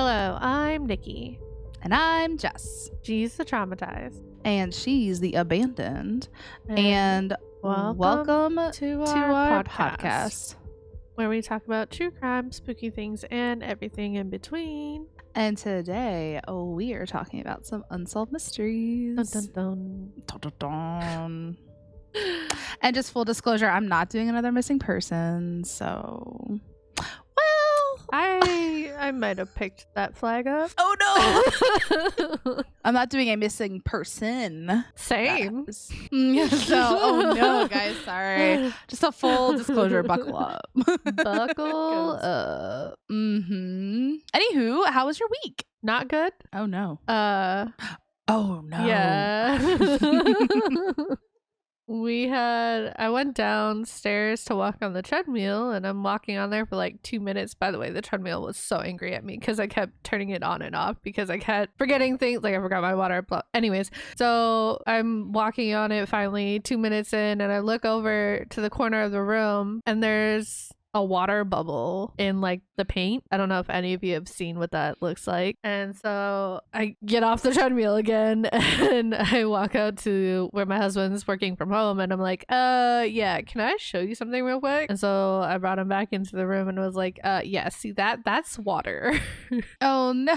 Hello, I'm Nikki. And I'm Jess. She's the traumatized. And she's the abandoned. And welcome to our podcast, where we talk about true crime, spooky things, and everything in between. And today, we are talking about some unsolved mysteries. Dun, dun, dun. Dun, dun, dun. And just full disclosure, I'm not doing another missing person, so... I might have picked that flag up. Oh no! I'm not doing a missing person. Same. Oh no, guys, sorry. Just a full disclosure, buckle up. Buckle up. Anywho, how was your week? Not good. Oh no. Oh no. Yeah. I went downstairs to walk on the treadmill, and I'm walking on there for like 2 minutes. By the way, the treadmill was so angry at me because I kept turning it on and off because I kept forgetting things. Like I forgot my water. Anyways, so I'm walking on it finally 2 minutes in, and I look over to the corner of the room, and there's a water bubble in like the paint. I don't know if any of you have seen what that looks like. And so I get off the treadmill again and I walk out to where my husband's working from home, and I'm like, yeah, can I show you something real quick? And so I brought him back into the room and was like, yeah, see that's water. Oh no.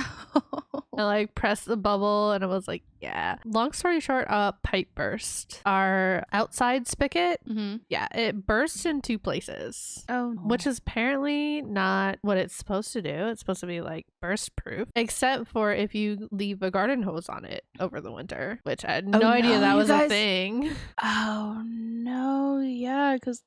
I like pressed the bubble and it was like, yeah. Long story short, pipe burst. Our outside spigot, yeah, it burst in 2 places. Oh, which is apparently not what it's supposed to do. It's supposed to be like burst proof, except for if you leave a garden hose on it over the winter, which I had no idea that was a thing. Oh no, yeah, because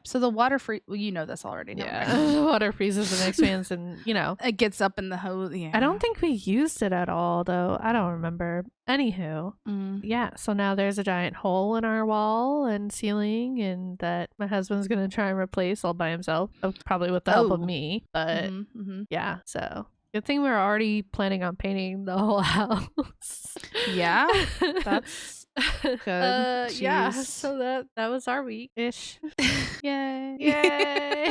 so the water well, you know this already. Yeah, the water freezes and expands, and it gets up in the hose. Yeah, I don't think we used it at all, though. I don't remember. Anywho, yeah, so now there's a giant hole in our wall and ceiling, and that my husband's gonna try and replace all by himself, probably with the help of me. But yeah, so good thing we're already planning on painting the whole house. Yeah, that's good. Yeah, so that was our week-ish. Yay.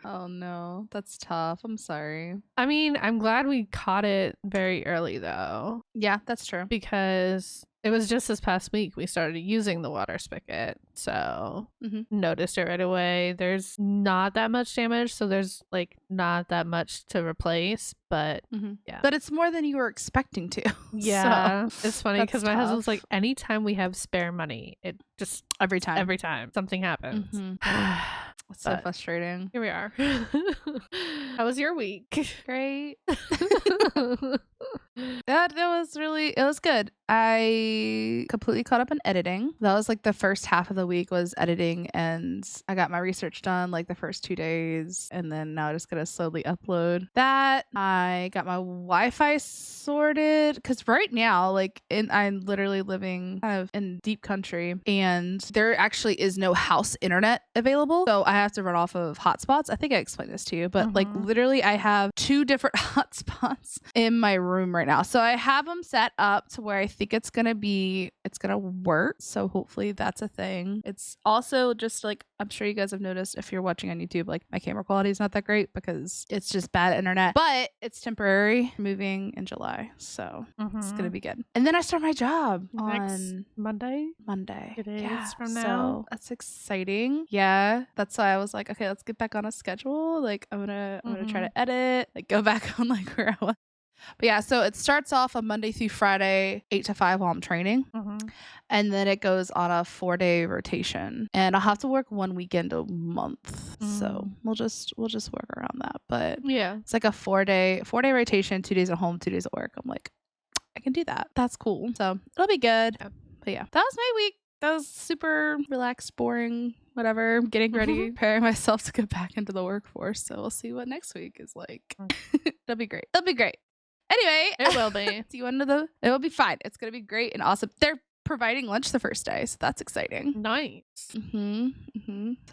Oh no, that's tough. I'm sorry. I mean, I'm glad we caught it very early though. Yeah, that's true. Because it was just this past week we started using the water spigot. So noticed it right away. There's not that much damage, so there's like not that much to replace, but yeah. But it's more than you were expecting to. Yeah. So it's funny because my husband's like, anytime we have spare money, it just every time something happens. It's so frustrating. Here we are. How was your week? Great. It was good. I completely caught up in editing. That was like the first half of the week was editing, and I got my research done like the first 2 days, and then now I'm just gonna slowly upload that. I got my Wi-Fi sorted because right now I'm literally living kind of in deep country, and there actually is no house internet available, so I have to run off of hotspots. I think I explained this to you, but like literally I have 2 different hotspots in my room right now, so I have them set up to where I think it's gonna work. So hopefully that's a thing. It's also just like, I'm sure you guys have noticed if you're watching on YouTube, like my camera quality is not that great because it's just bad internet, but it's temporary. Moving in July, so it's gonna be good. And then I start my job on Monday. 2 days from now. So that's exciting. Yeah, that's why I was like, okay, let's get back on a schedule. Like I'm gonna try to edit, like go back on like where I was. But yeah, so it starts off on Monday through Friday, 8 to 5 while I'm training. And then it goes on a 4-day rotation. And I'll have to work 1 weekend a month. So we'll just work around that. But yeah, it's like a 4-day rotation, 2 days at home, 2 days at work. I'm like, I can do that. That's cool. So it'll be good. Yeah. But yeah, that was my week. That was super relaxed, boring, whatever. Getting ready, preparing myself to get back into the workforce. So we'll see what next week is like. It'll be great. Anyway, it will be. Do you want to know? It will be fine. It's gonna be great and awesome. They're providing lunch the first day, so that's exciting. Nice.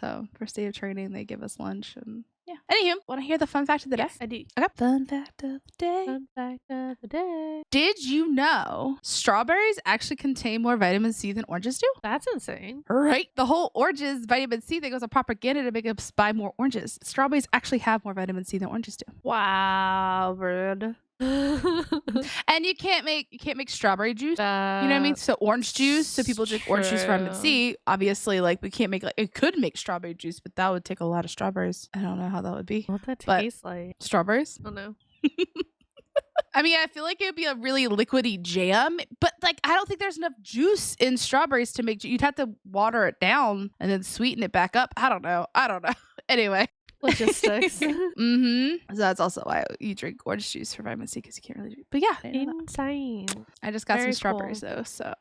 So first day of training, they give us lunch, and Yeah. Anywho, want to hear the fun fact of the day? Yes, I do. Okay. Fun fact of the day. Fun fact of the day. Did you know strawberries actually contain more vitamin C than oranges do? That's insane. Right. The whole oranges vitamin C thing was a propaganda to make us buy more oranges. Strawberries actually have more vitamin C than oranges do. Wow, rude. And you can't make strawberry juice. You know what I mean? So orange juice. So people drink orange juice for vitamin C. Obviously, like we can't make it could make strawberry juice, but that would take a lot of strawberries. I don't know how that would be. What that But tastes like? Strawberries? Oh no. I mean, I feel like it would be a really liquidy jam, but like I don't think there's enough juice in strawberries to make. You'd have to water it down and then sweeten it back up. I don't know. Anyway. Logistics. So that's also why you drink orange juice for vitamin C because you can't really drink. But yeah, Insane. I just got Very some strawberries cool. though. So,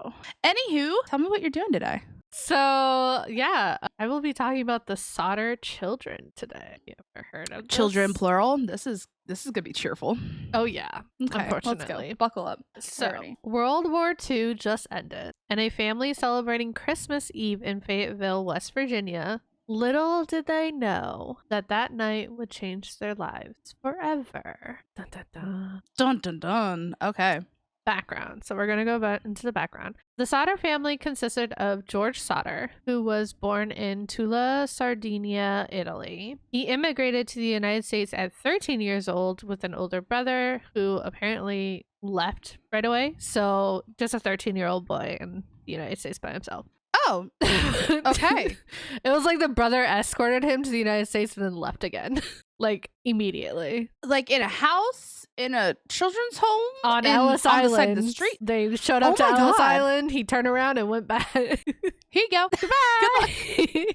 anywho, tell me what you're doing today. So yeah, I will be talking about the Sodder Children today. You ever heard of this? Children plural. This is gonna be cheerful. Oh yeah. Okay, Unfortunately. let's go. Buckle up. So, Alrighty. World War II just ended, and a family celebrating Christmas Eve in Fayetteville, West Virginia. Little did they know that that night would change their lives forever. Dun, dun, dun. Dun dun dun. Okay. Background. So we're going to go back into the background. The Sodder family consisted of George Sodder, who was born in Tula, Sardinia, Italy. He immigrated to the United States at 13 years old with an older brother who apparently left right away. So just a 13-year-old boy in the United States by himself. Oh, okay. It was like the brother escorted him to the United States and then left again. Like immediately. Like in a house, in a children's home, On Ellis on Island. the side of the street. They showed up Oh to my Ellis God. Island. He turned around and went back. Here you go. Goodbye.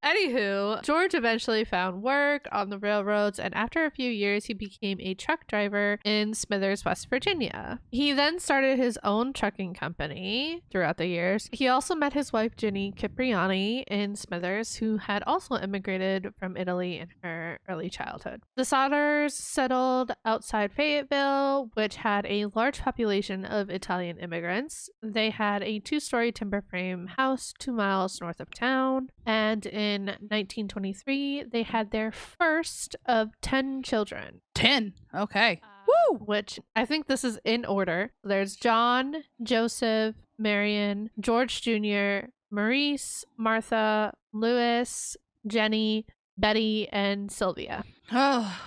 Anywho, George eventually found work on the railroads, and after a few years, he became a truck driver in Smithers, West Virginia. He then started his own trucking company throughout the years. He also met his wife, Ginny Cipriani, in Smithers, who had also immigrated from Italy in her early childhood. The Sodders settled outside Fayetteville, which had a large population of Italian immigrants. They had a 2-story timber frame house 2 miles north of town, and in 1923, they had their first of 10 children. 10. Okay. Woo! Which I think this is in order. There's John, Joseph, Marion, George Jr., Maurice, Martha, Louis, Jenny, Betty, and Sylvia. Oh,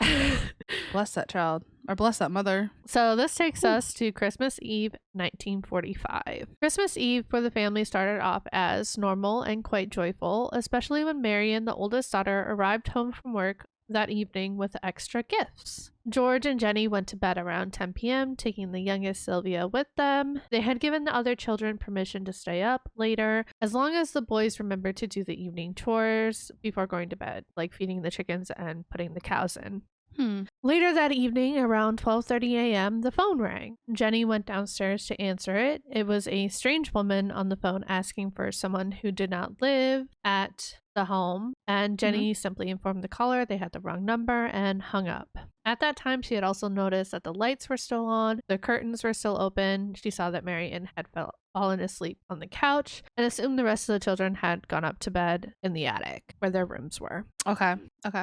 bless that child. Or bless that mother. So this takes us to Christmas Eve, 1945. Christmas Eve for the family started off as normal and quite joyful, especially when Marion, the oldest daughter, arrived home from work that evening with extra gifts. George and Jenny went to bed around 10 p.m., taking the youngest Sylvia with them. They had given the other children permission to stay up later, as long as the boys remembered to do the evening chores before going to bed, like feeding the chickens and putting the cows in. Later that evening, around 12:30 a.m., the phone rang. Jenny went downstairs to answer it. It was a strange woman on the phone asking for someone who did not live at the home, and Jenny simply informed the caller they had the wrong number and hung up. At that time, she had also noticed that the lights were still on, the curtains were still open. She saw that Marion had fallen asleep on the couch and assumed the rest of the children had gone up to bed in the attic where their rooms were. Okay.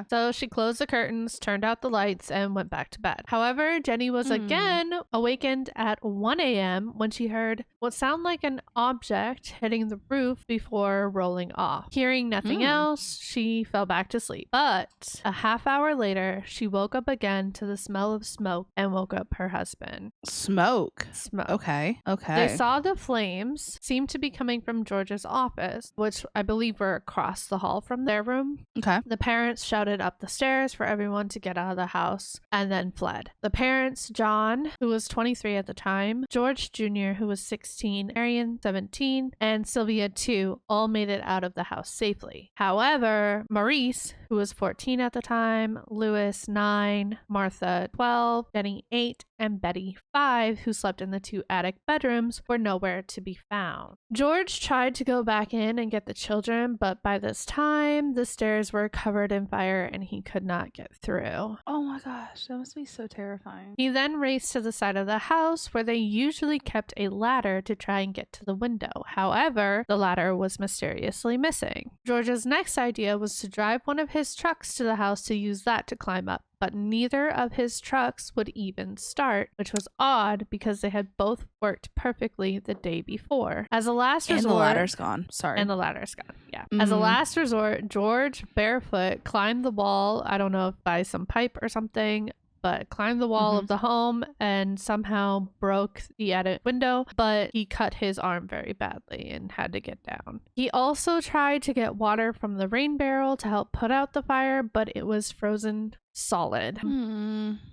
So she closed the curtains, turned out the lights, and went back to bed. However, Jenny was again awakened at 1 a.m. when she heard what sounded like an object hitting the roof before rolling off. Hearing nothing else, she fell back to sleep. But a half hour later, she woke up again to the smell of smoke and woke up her husband. Smoke. Okay. They saw the flames seem to be coming from George's office, which I believe were across the hall from their room. Okay. The parents shouted up the stairs for everyone to get out of the house and then fled. The parents, John, who was 23 at the time, George Jr., who was 16, Marion, 17, and Sylvia, 2, all made it out of the house safely. However, Maurice, who was 14 at the time, Louis, 9, Martha, 12, Jenny, 8, and Betty, 5, who slept in the 2 attic bedrooms, were nowhere to be found. George tried to go back in and get the children, but by this time, the stairs were covered in fire and he could not get through. Oh my gosh, that must be so terrifying. He then raced to the side of the house where they usually kept a ladder to try and get to the window. However, the ladder was mysteriously missing. George's next idea was to drive one of his trucks to the house to use that to climb up, but neither of his trucks would even start, which was odd because they had both worked perfectly the day before. As a last resort, and the ladder's gone. Sorry. And the ladder's gone. Yeah. As a last resort, George, barefoot, climbed the wall. I don't know if by some pipe or something, but climbed the wall of the home and somehow broke the attic window, but he cut his arm very badly and had to get down. He also tried to get water from the rain barrel to help put out the fire, but it was frozen solid.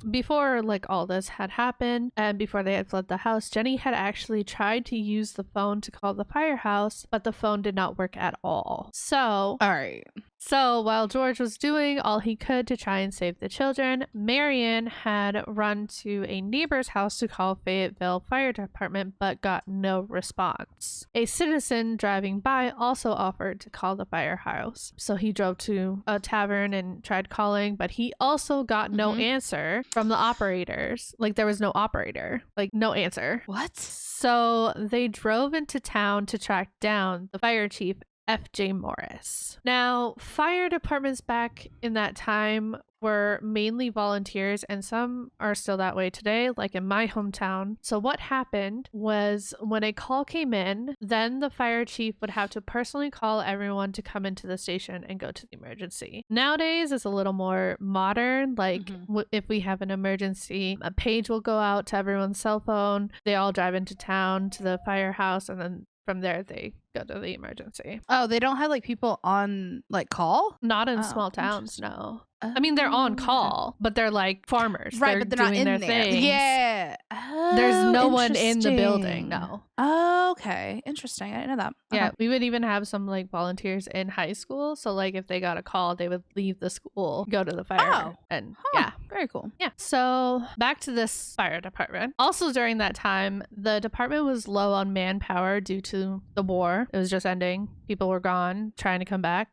Before like all this had happened and before they had fled the house, Jenny had actually tried to use the phone to call the firehouse, but the phone did not work at all. So while George was doing all he could to try and save the children, Marion had run to a neighbor's house to call Fayetteville Fire Department but got no response. A citizen driving by also offered to call the firehouse. So he drove to a tavern and tried calling, but he also got no answer from the operators. Like there was no operator, like no answer. What? So they drove into town to track down the fire chief, F.J. Morris. Now, fire departments back in that time were mainly volunteers, and some are still that way today, like in my hometown. So what happened was when a call came in, then the fire chief would have to personally call everyone to come into the station and go to the emergency. Nowadays, it's a little more modern. Like if we have an emergency, a page will go out to everyone's cell phone. They all drive into town to the firehouse, and then from there, they go to the emergency. Oh, they don't have like people on like call? Not in small towns, no. I mean, they're on call, but they're like farmers. Right, but they're not in there. Things. Yeah. There's no one in the building, no. Oh, okay. Interesting. I didn't know that. Yeah, we would even have some like volunteers in high school. So like if they got a call, they would leave the school, go to the fire. And yeah. Very cool. Yeah. So back to this fire department. Also during that time, the department was low on manpower due to the war. It was just ending. People were gone, trying to come back.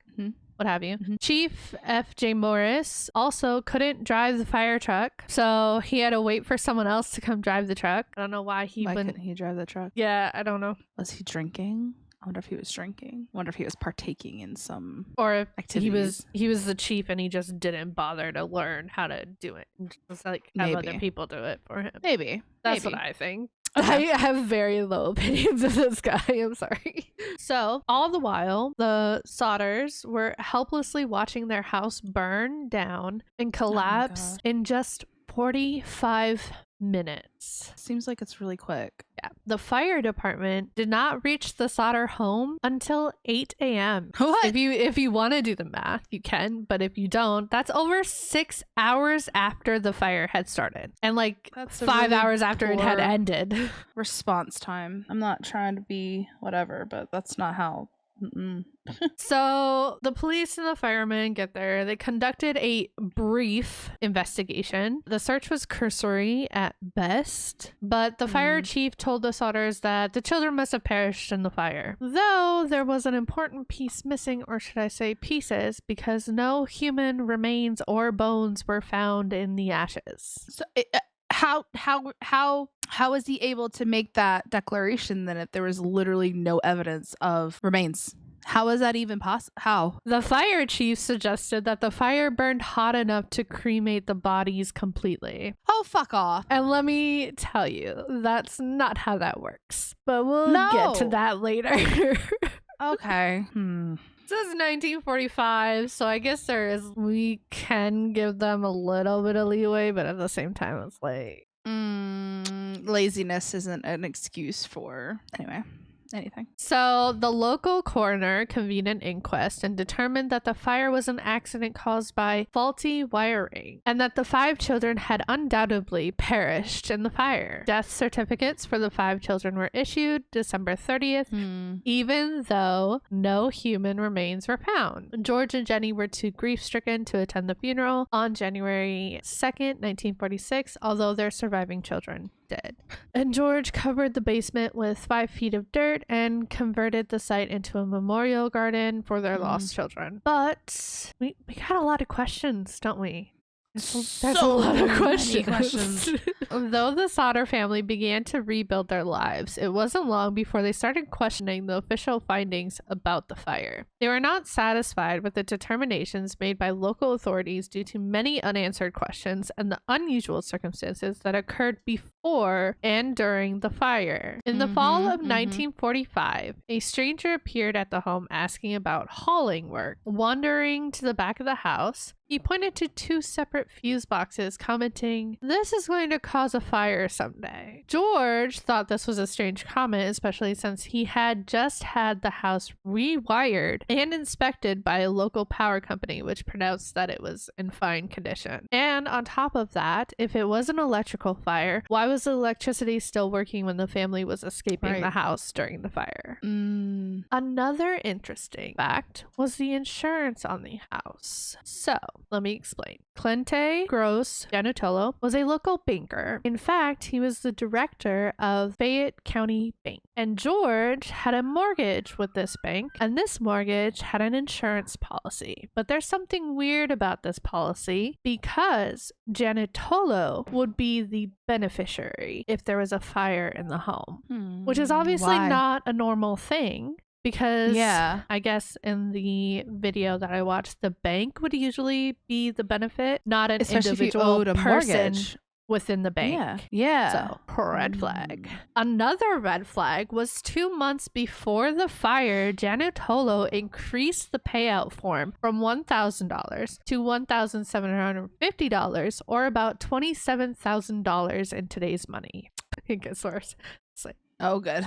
What have you. Chief F.J. Morris also couldn't drive the fire truck, so he had to wait for someone else to come drive the truck. I don't know why couldn't he drive the truck? Yeah, I don't know. Was he drinking? I wonder if he was drinking. I wonder if he was partaking in some or if activities. he was the chief and he just didn't bother to learn how to do it. Just like have other people do it for him. Maybe. That's what I think. Okay. I have very low opinions of this guy. I'm sorry. So, all the while, the Sodders were helplessly watching their house burn down and collapse in just 45 minutes. Seems like it's really quick. Yeah. The fire department did not reach the Sodder home until 8 a.m. What? If you want to do the math, you can, but if you don't, that's over 6 hours after the fire had started. And like that's 5 hours after it had ended. Response time. I'm not trying to be whatever, but that's not how. So the police and the firemen get there. They conducted a brief investigation. The search was cursory at best, but the fire chief told the Sodders that the children must have perished in the fire. Though there was an important piece missing, or should I say pieces, because no human remains or bones were found in the ashes. So how is he able to make that declaration then if there was literally no evidence of remains? How is that even possible? How? The fire chief suggested that the fire burned hot enough to cremate the bodies completely. Oh, fuck off. And let me tell you, that's not how that works. But we'll get to that later. Okay. This is 1945, so I guess we can give them a little bit of leeway, but at the same time, it's like... laziness isn't an excuse for... Anyway. Anything. So the local coroner convened an inquest and determined that the fire was an accident caused by faulty wiring and that the 5 children had undoubtedly perished in the fire. Death certificates for the 5 children were issued December 30th, even though no human remains were found. George and Jenny were too grief-stricken to attend the funeral on January 2nd, 1946, although their surviving children did. And George covered the basement with 5 feet of dirt and converted the site into a memorial garden for their lost children. But we got a lot of questions, don't we? There's a lot of many questions. Though the Sodder family began to rebuild their lives, it wasn't long before they started questioning the official findings about the fire. They were not satisfied with the determinations made by local authorities due to many unanswered questions and the unusual circumstances that occurred before and during the fire. In the fall of 1945, a stranger appeared at the home asking about hauling work. Wandering to the back of the house, he pointed to 2 separate fuse boxes, commenting, "This is going to cause a fire someday." George thought this was a strange comment, especially since he had just had the house rewired and inspected by a local power company, which pronounced that it was in fine condition. And on top of that, if it was an electrical fire, why was the electricity still working when the family was escaping the house during the fire? Another interesting fact was the insurance on the house. So, let me explain. Clente Gross Giannuttolo was a local banker. In fact, he was the director of Fayette County Bank. And George had a mortgage with this bank, and this mortgage had an insurance policy. But there's something weird about this policy because Giannuttolo would be the beneficiary if there was a fire in the home, which is obviously not a normal thing. Because I guess in the video that I watched, the bank would usually be the benefit, not an individual person within the bank. So, red flag. Another red flag was 2 months before the fire, Giannuttolo increased the payout form from $1,000 to $1,750, or about $27,000 in today's money. I think it's worse. Oh, good.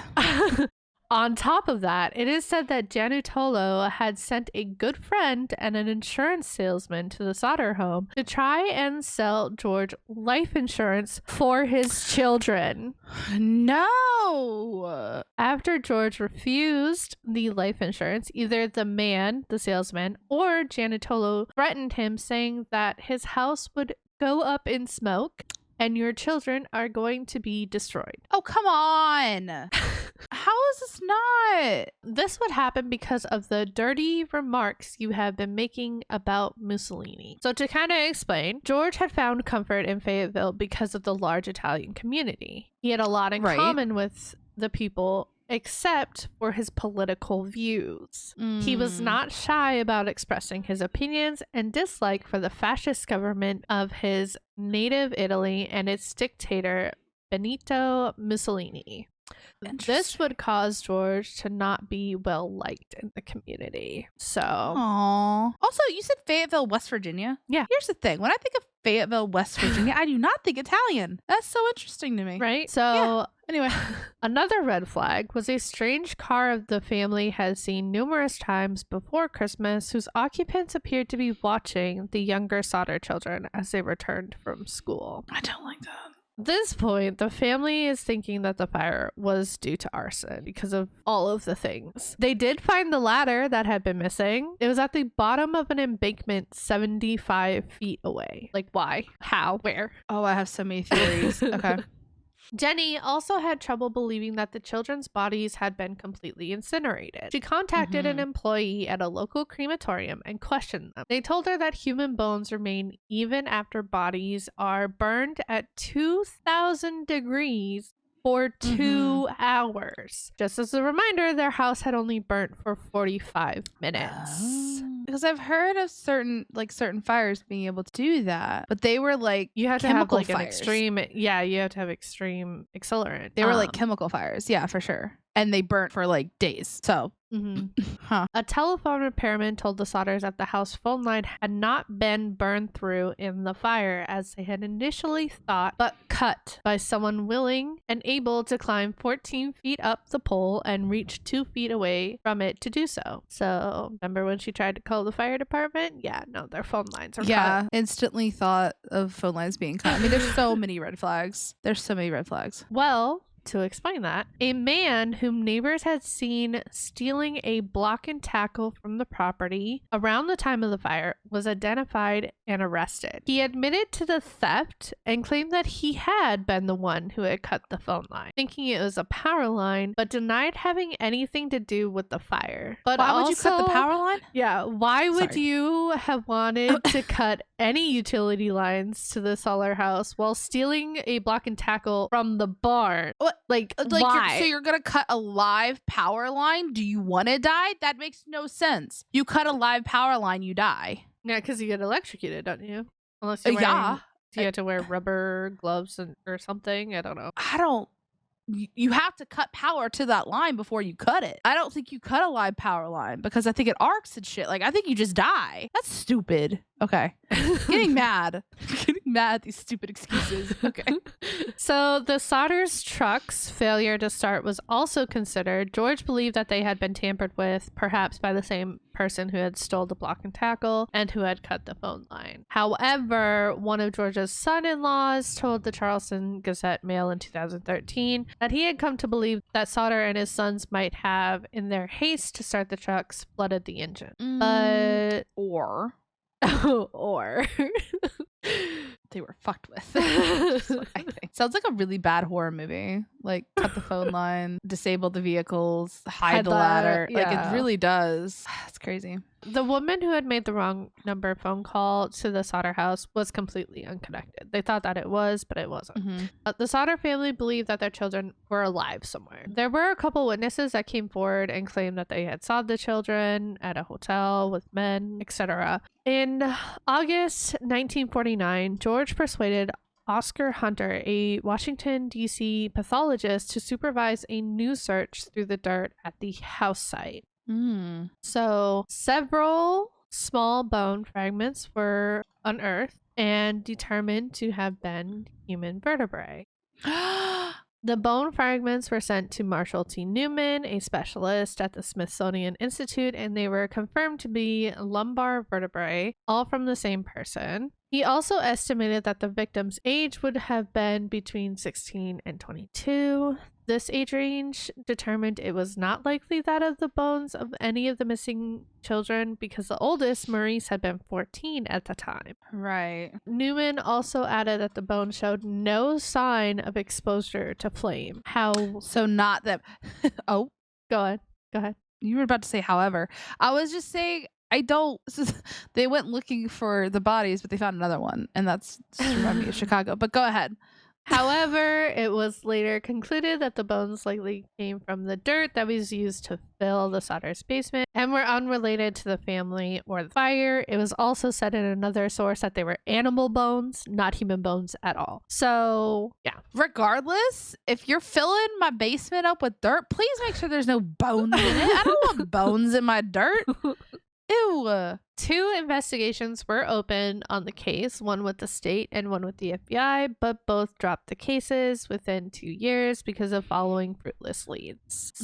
On top of that, it is said that Giannuttolo had sent a good friend and an insurance salesman to the Sodder home to try and sell George life insurance for his children. No! After George refused the life insurance, either the man, the salesman, or Giannuttolo threatened him, saying that his house would go up in smoke and your children are going to be destroyed. Oh, come on. How is this not? This would happen because of the dirty remarks you have been making about Mussolini. So to kind of explain, George had found comfort in Fayetteville because of the large Italian community. He had a lot in common with the people, except for his political views. He was not shy about expressing his opinions and dislike for the fascist government of his native Italy and its dictator, Benito Mussolini. This would cause George to not be well liked in the community. So, aww. Also, you said Fayetteville, West Virginia? Yeah. Here's the thing. When I think of Fayetteville, West Virginia, I do not think Italian. That's so interesting to me. Right? So, yeah. Anyway. Another red flag was a strange car the family had seen numerous times before Christmas, whose occupants appeared to be watching the younger Sodder children as they returned from school. I don't like that. At this point, the family is thinking that the fire was due to arson because of all of the things. They did find the ladder that had been missing. It was at the bottom of an embankment 75 feet away. Like, why? How? Where? Oh, I have so many theories. Okay. Jenny also had trouble believing that the children's bodies had been completely incinerated. She contacted an employee at a local crematorium and questioned them. They told her that human bones remain even after bodies are burned at 2,000 degrees for 2 hours. Just as a reminder, their house had only burnt for 45 minutes. Because I've heard of certain fires being able to do that, but they were like you have to chemical have like fires. an extreme. Yeah, you have to have extreme accelerant. They were like chemical fires. Yeah, for sure. And they burnt for like days. So A telephone repairman told the Sodders that the house phone line had not been burned through in the fire as they had initially thought, but cut by someone willing and able to climb 14 feet up the pole and reach 2 feet away from it to do so. So remember when she tried to call the fire department? Yeah, no, their phone lines are cut. Instantly thought of phone lines being cut. I mean, there's so many red flags. There's so many red flags. Well, to explain that, a man whom neighbors had seen stealing a block and tackle from the property around the time of the fire was identified and arrested. He admitted to the theft and claimed that he had been the one who had cut the phone line, thinking it was a power line, but denied having anything to do with the fire. But why also, would you cut the power line? Yeah, why would Sorry. you have wanted to cut any utility lines to the Sodder house while stealing a block and tackle from the barn? What? Like Why? so you're gonna cut a live power line? Do you want to die? That makes no sense. You cut a live power line, you die. Yeah, because you get electrocuted, don't you? Unless you're Yeah. Do you have to wear rubber gloves or something? I don't know. I don't. You have to cut power to that line before you cut it. I don't think you cut a live power line because I think it arcs and shit. Like, I think you just die. That's stupid. Okay. Getting mad. Getting mad at these stupid excuses. Okay. So the Sodder's truck's failure to start was also considered. George believed that they had been tampered with, perhaps by the same person who had stole the block and tackle and who had cut the phone line. However, one of George's son-in-laws told the Charleston Gazette-Mail in 2013 that he had come to believe that Sodder and his sons might have, in their haste to start the trucks, flooded the engine. But or they were fucked with. That's what I think. Sounds like a really bad horror movie. Like, cut the phone line, disable the vehicles, hide the ladder. Like, it really does. It's crazy. The woman who had made the wrong number phone call to the Sodder house was completely unconnected. They thought that it was, but it wasn't. The Sodder family believed that their children were alive somewhere. There were a couple witnesses that came forward and claimed that they had saw the children at a hotel with men, etc. In August 1949, George persuaded Oscar Hunter, a Washington, D.C. pathologist, to supervise a new search through the dirt at the house site. So several small bone fragments were unearthed and determined to have been human vertebrae. The bone fragments were sent to Marshall T. Newman, a specialist at the Smithsonian Institute, and they were confirmed to be lumbar vertebrae, all from the same person. He also estimated that the victim's age would have been between 16 and 22. This age range determined it was not likely that of the bones of any of the missing children because the oldest, Maurice, had been 14 at the time. Right. Newman also added that the bone showed no sign of exposure to flame. So not that. Oh, Go ahead. You were about to say, however. I was just saying, they went looking for the bodies, but they found another one. And that's just reminded me of Chicago. But go ahead. However, it was later concluded that the bones likely came from the dirt that was used to fill the Sodder's basement and were unrelated to the family or the fire. It was also said in another source that they were animal bones, not human bones at all. So, yeah. Regardless, if you're filling my basement up with dirt, please make sure there's no bones in it. I don't want bones in my dirt. Ew. 2 investigations were opened on the case, one with the state and one with the FBI, but both dropped the cases within 2 years because of following fruitless leads.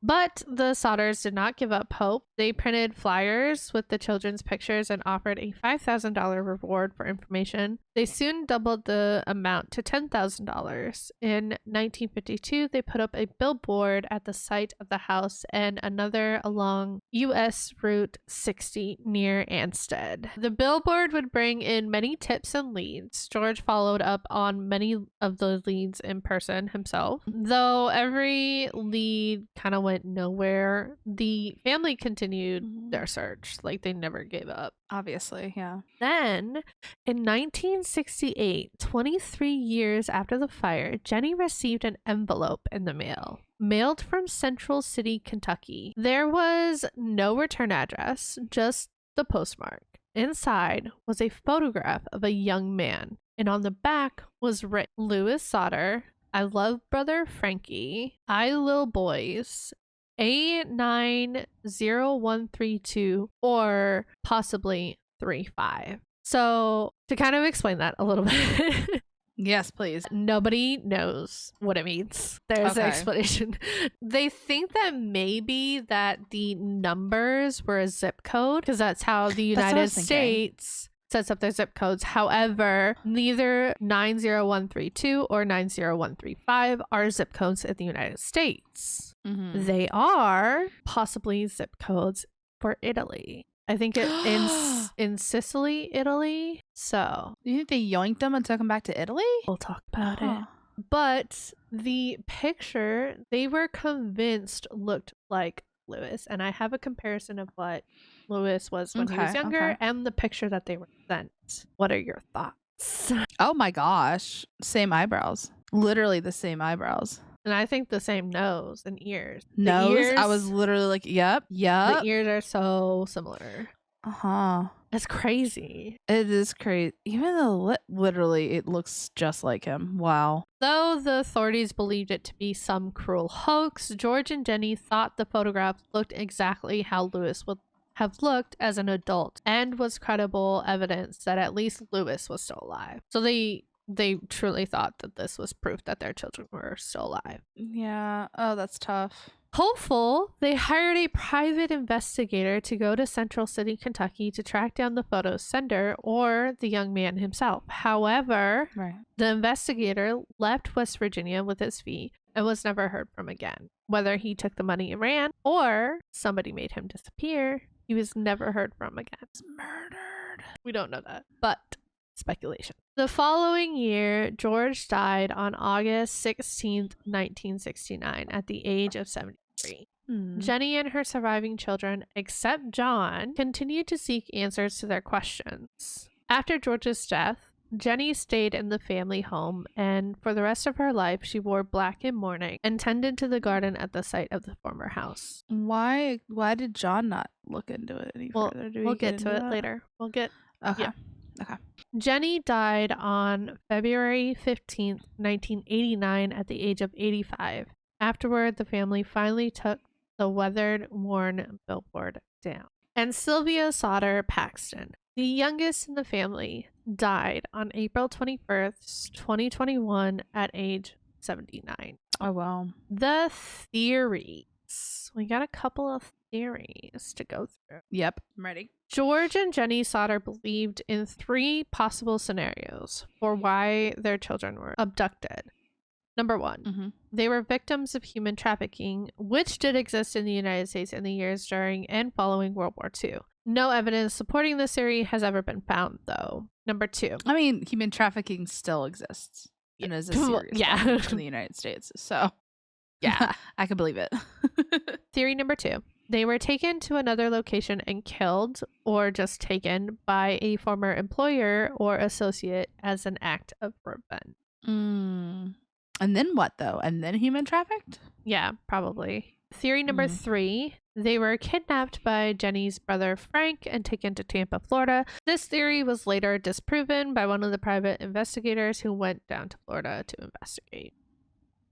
But the Sodders did not give up hope. They printed flyers with the children's pictures and offered a $5,000 reward for information. They soon doubled the amount to $10,000. In 1952, they put up a billboard at the site of the house and another along U.S. Route 60 near Ansted. The billboard would bring in many tips and leads. George followed up on many of the leads in person himself. Though every lead kind of went nowhere, the family continued their search. Like, they never gave up. Obviously, yeah. Then, in 1968, 23 years after the fire, Jenny received an envelope in the mail, mailed from Central City, Kentucky. There was no return address, just the postmark. Inside was a photograph of a young man, and on the back was written, Louis Sodder, I love brother Frankie, I lil boys, A90132, or possibly 35. So to kind of explain that a little bit. Yes, please. Nobody knows what it means. There's an explanation. They think that maybe that the numbers were a zip code because that's how the United States sets up their zip codes. However, neither 90132 or 90135 are zip codes in the United States. Mm-hmm. They are possibly zip codes for Italy. I think it in Sicily, Italy. So You think they yoinked them and took them back to Italy? we'll talk about it. But the picture they were convinced looked like Lewis. And I have a comparison of what Lewis was when he was younger and the picture that they were sent. What are your thoughts? Oh my gosh. Same eyebrows. Literally the same eyebrows. And I think the same nose and ears. Nose? I was literally like, yep. The ears are so similar. Uh-huh. That's crazy. It is crazy. Even though literally it looks just like him. Wow. Though the authorities believed it to be some cruel hoax, George and Jenny thought the photographs looked exactly how Lewis would have looked as an adult and was credible evidence that at least Lewis was still alive. So they truly thought that this was proof that their children were still alive. Yeah. Oh, that's tough. Hopeful, they hired a private investigator to go to Central City, Kentucky to track down the photo's sender or the young man himself. However, the investigator left West Virginia with his fee and was never heard from again. Whether he took the money and ran or somebody made him disappear, he was never heard from again. He's murdered. We don't know that, but speculation. The following year, George died on August 16th, 1969 at the age of 73. Jenny and her surviving children, except John, continued to seek answers to their questions. After George's death, Jenny stayed in the family home, and for the rest of her life, she wore black in mourning and tended to the garden at the site of the former house. Why did John not look into it any further? We'll get to it later. Okay. Yeah. Okay. Jenny died on February 15th, 1989 at the age of 85. Afterward, the family finally took the weathered, worn billboard down. And Sylvia Sodder Paxton, the youngest in the family, died on April 21st, 2021 at age 79. Oh, wow. The theories. We got a couple of theories to go through. Yep, I'm ready. George and Jenny Sodder believed in 3 possible scenarios for why their children were abducted. Number 1, they were victims of human trafficking, which did exist in the United States in the years during and following World War II. No evidence supporting this theory has ever been found, though. Number 2. I mean, human trafficking still exists and is a serious problem in the United States. So, yeah, I can believe it. Theory number 2. They were taken to another location and killed, or just taken by a former employer or associate as an act of revenge. And then what, though? And then human trafficked? Yeah, probably. Theory number 3. They were kidnapped by Jenny's brother Frank and taken to Tampa, Florida. This theory was later disproven by one of the private investigators who went down to Florida to investigate.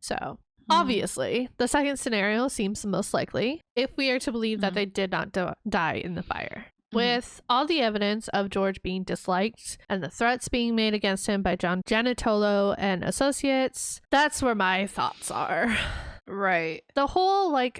So, obviously, the second scenario seems the most likely if we are to believe that they did not die in the fire. With all the evidence of George being disliked and the threats being made against him by John Janitolo and associates, that's where my thoughts are. Right. The whole, like,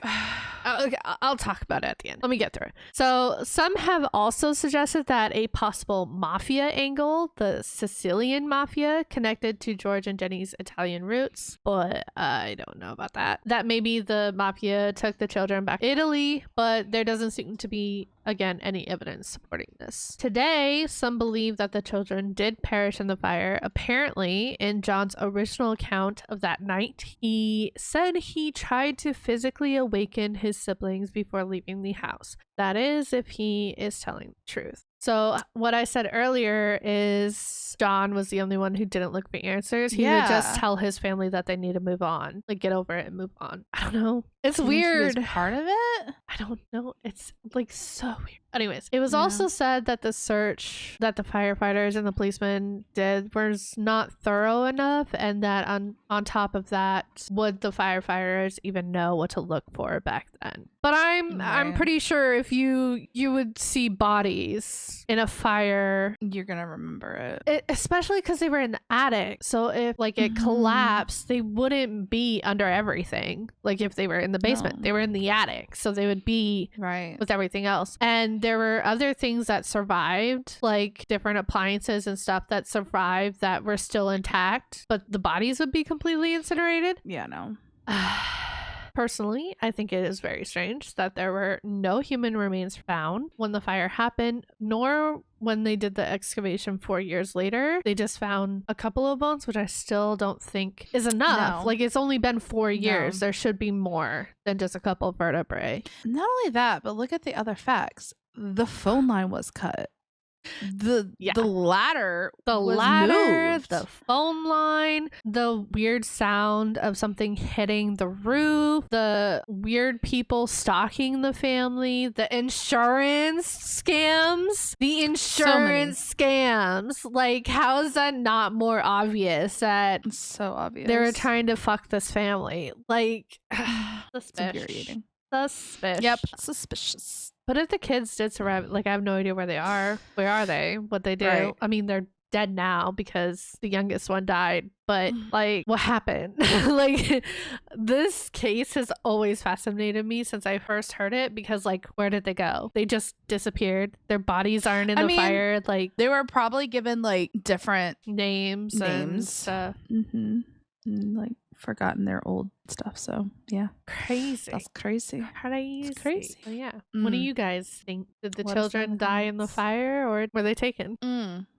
okay, I'll talk about it at the end. Let me get through it. So some have also suggested that a possible mafia angle, the Sicilian mafia, connected to George and Jenny's Italian roots, but I don't know about that. That maybe the mafia took the children back to Italy, but there doesn't seem to be, again, any evidence supporting this. Today, some believe that the children did perish in the fire. Apparently, in John's original account of that night, he said he tried to physically awaken his siblings before leaving the house. That is, if he is telling the truth. So what I said earlier is John was the only one who didn't look for answers. He would just tell his family that they need to move on, like get over it and move on. I don't know. It's weird. He was part of it? I don't know. It's like so weird. Anyways, it was also said that the search that the firefighters and the policemen did was not thorough enough, and that on top of that, would the firefighters even know what to look for back then? But I'm pretty sure if you would see bodies in a fire, you're gonna remember it. Especially because they were in the attic. So if like it collapsed, they wouldn't be under everything. Like if they were in the basement, they were in the attic, so they would be Right. with everything else. And there were other things that survived, like different appliances and stuff that survived that were still intact, but the bodies would be completely incinerated. Yeah, no. Personally, I think it is very strange that there were no human remains found when the fire happened, nor when they did the excavation 4 years later. They just found a couple of bones, which I still don't think is enough. No. Like, it's only been 4 years. No. There should be more than just a couple of vertebrae. Not only that, but look at the other facts. The phone line was cut. The ladder was moved. The phone line, the weird sound of something hitting the roof, the weird people stalking the family, the insurance scams, like, how is that not more obvious that It's so obvious they were trying to fuck this family? Like, it's infuriating. Suspicious. Yep, suspicious. But if the kids did survive, like, I have no idea where they are. Where are they? What they do? Right. I mean, they're dead now because the youngest one died. But, like, what happened? Like, this case has always fascinated me since I first heard it because, like, where did they go? They just disappeared. Their bodies aren't in the fire. Like, they were probably given, like, different names and stuff. Mm-hmm. And, like, forgotten their old stuff. So yeah, crazy. That's crazy. It's crazy. Oh, yeah. Mm. What do you guys think? Did the What children die in the fire or were they taken?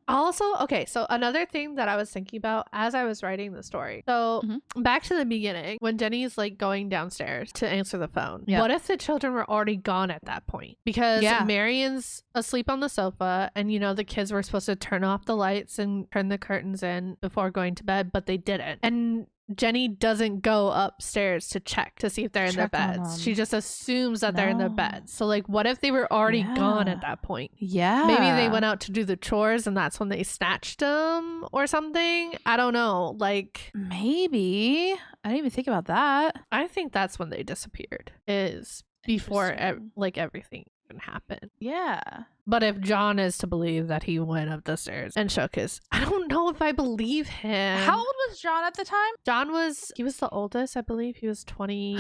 Also, okay, so another thing that I was thinking about as I was writing the story. So back to the beginning, when Jenny's like going downstairs to answer the phone. Yep. What if the children were already gone at that point? Because Marion's asleep on the sofa and, you know, the kids were supposed to turn off the lights and turn the curtains in before going to bed, but they didn't. And Jenny doesn't go upstairs to check to see if they're in their beds. She just assumes that they're in their beds. So, like, what if they were already gone at that point? Yeah. Maybe they went out to do the chores and that's when they snatched them or something. I don't know. Like, maybe. I didn't even think about that. I think that's when they disappeared, is before like everything even happened. Yeah. But if John is to believe that he went up the stairs and shook his, I don't know if I believe him. How old was John at the time? He was the oldest, I believe. He was 20